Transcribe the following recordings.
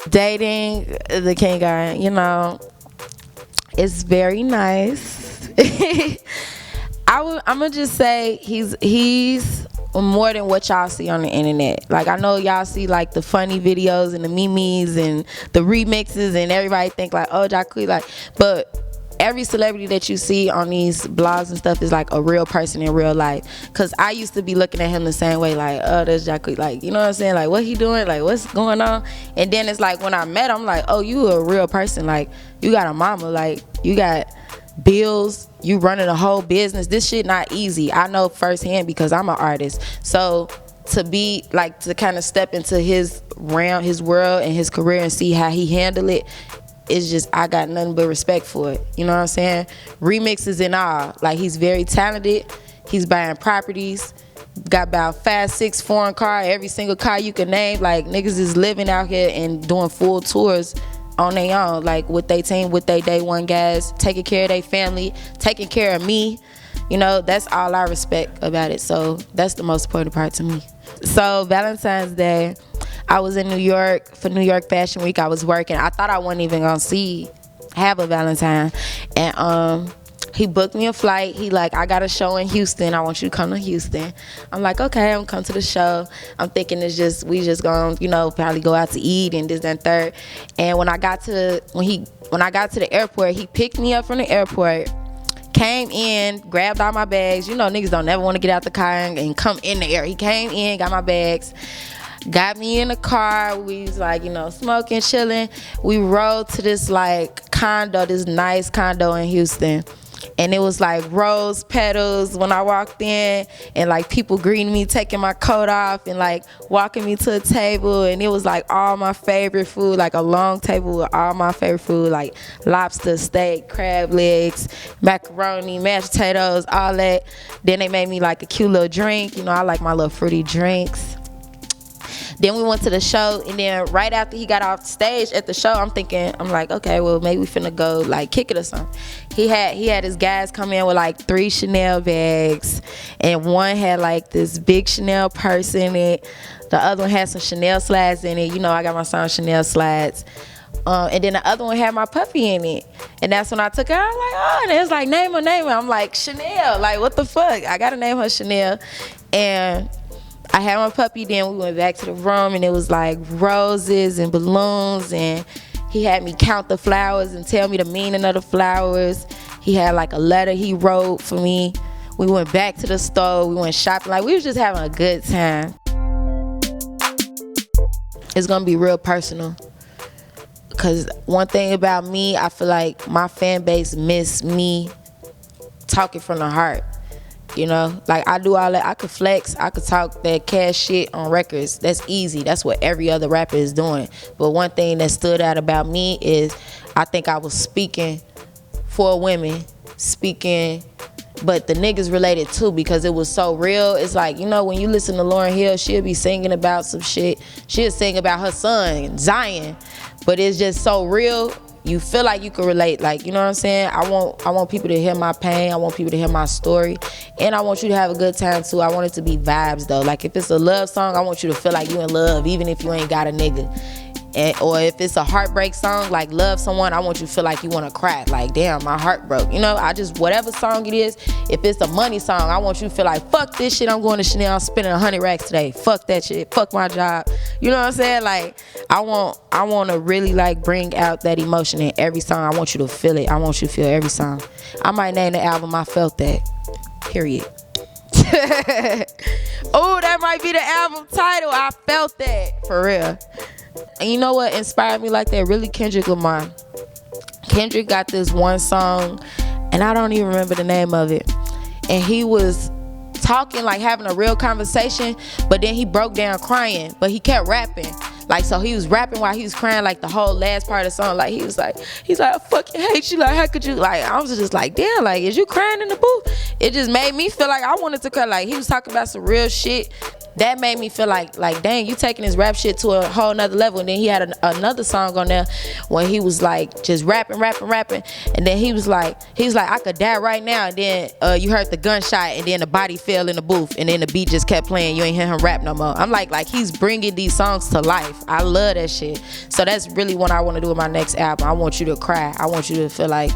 Dating the king guy, it's very nice. I'm gonna just say he's more than what y'all see on the internet. Like, I know y'all see like the funny videos and the memes and the remixes, and everybody think like, oh, Jacquees, like, but every celebrity that you see on these blogs and stuff is like a real person in real life. Cause I used to be looking at him the same way, like, oh, that's Jacquees, like, you know what I'm saying, like, what he doing, like, what's going on? And then it's like when I met him, like, oh, you a real person, like, you got a mama, like, you got bills, you running a whole business. This shit not easy. I know firsthand because I'm an artist. So to be like, to kind of step into his realm, his world, and his career and see how he handle it, it's just, I got nothing but respect for it. You know what I'm saying? Remixes and all. Like, he's very talented. He's buying properties. Got about 5, 6 foreign car. Every single car you can name. Like, niggas is living out here and doing full tours on their own. Like, with their team, with their day one guys. Taking care of their family. Taking care of me. That's all I respect about it. So that's the most important part to me. So Valentine's Day, I was in New York for New York Fashion Week. I was working. I thought I wasn't even gonna have a Valentine. And he booked me a flight. He like, I got a show in Houston. I want you to come to Houston. I'm like, okay, I'm come to the show. I'm thinking we just gonna, probably go out to eat and this, that, and third. And when I got to the airport, he picked me up from the airport, came in, grabbed all my bags. Niggas don't never want to get out the car and come in the air. He came in, got my bags, got me in the car. We was like, smoking, chilling. We rode to this like condo, this nice condo in Houston. And it was like rose petals when I walked in, and like people greeting me, taking my coat off and like walking me to a table. And it was like all my favorite food, like a long table with all my favorite food, like lobster, steak, crab legs, macaroni, mashed potatoes, all that. Then they made me like a cute little drink. I like my little fruity drinks. Then we went to the show, and then right after he got off stage at the show, I'm like, okay, well, maybe we finna go like kick it or something. He had his guys come in with like 3 Chanel bags, and one had like this big Chanel purse in it. The other one had some Chanel slides in it. I got my son Chanel slides. And then the other one had my puppy in it. And that's when I took her. I'm like, oh, and it's like, name her. I'm like, Chanel. Like, what the fuck? I gotta name her Chanel. And I had my puppy. Then we went back to the room, and it was like roses and balloons, and he had me count the flowers and tell me the meaning of the flowers. He had like a letter he wrote for me. We went back to the store. We went shopping. Like, we was just having a good time. It's gonna be real personal, because one thing about me, I feel like my fan base miss me talking from the heart. Like, I do all that. I could flex, I could talk that cash shit on records. That's easy. That's what every other rapper is doing. But one thing that stood out about me is I think I was speaking for women, but the niggas related too, because it was so real. It's like, when you listen to Lauryn Hill, she'll be singing about some shit. She'll sing about her son, Zion. But it's just so real. You feel like you can relate, like, you know what I'm saying? I want people to hear my pain. I want people to hear my story. And I want you to have a good time too. I want it to be vibes though. Like, if it's a love song, I want you to feel like you in love, even if you ain't got a nigga. Or if it's a heartbreak song, like Love Someone, I want you to feel like you want to cry. Like, damn, my heart broke. Whatever song it is, if it's a money song, I want you to feel like, fuck this shit, I'm going to Chanel, I'm spending 100 racks today. Fuck that shit, fuck my job. You know what I'm saying? Like, I want to really like bring out that emotion in every song. I want you to feel it. I want you to feel every song. I might name the album I Felt That. Period. Oh, that might be the album title, I Felt That. For real. And you know what inspired me like that? Really, Kendrick Lamar. Kendrick got this one song, and I don't even remember the name of it. And he was talking, like having a real conversation, but then he broke down crying, but he kept rapping. Like, so he was rapping while he was crying, like the whole last part of the song. Like, he's like, I fucking hate you. Like, how could you? Like, I was just like, damn, like, is you crying in the booth? It just made me feel like I wanted to cry. Like, he was talking about some real shit that made me feel like dang, you taking this rap shit to a whole nother level. And then he had another song on there when he was like just rapping, and then he was like I could die right now, and then you heard the gunshot, and then the body fell in the booth, and then the beat just kept playing. You ain't hear him rap no more. I'm like he's bringing these songs to life. I love that shit. So that's really what I want to do with my next album. I want you to cry. I want you to feel like,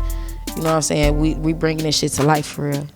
you know what I'm saying, we bringing this shit to life for real.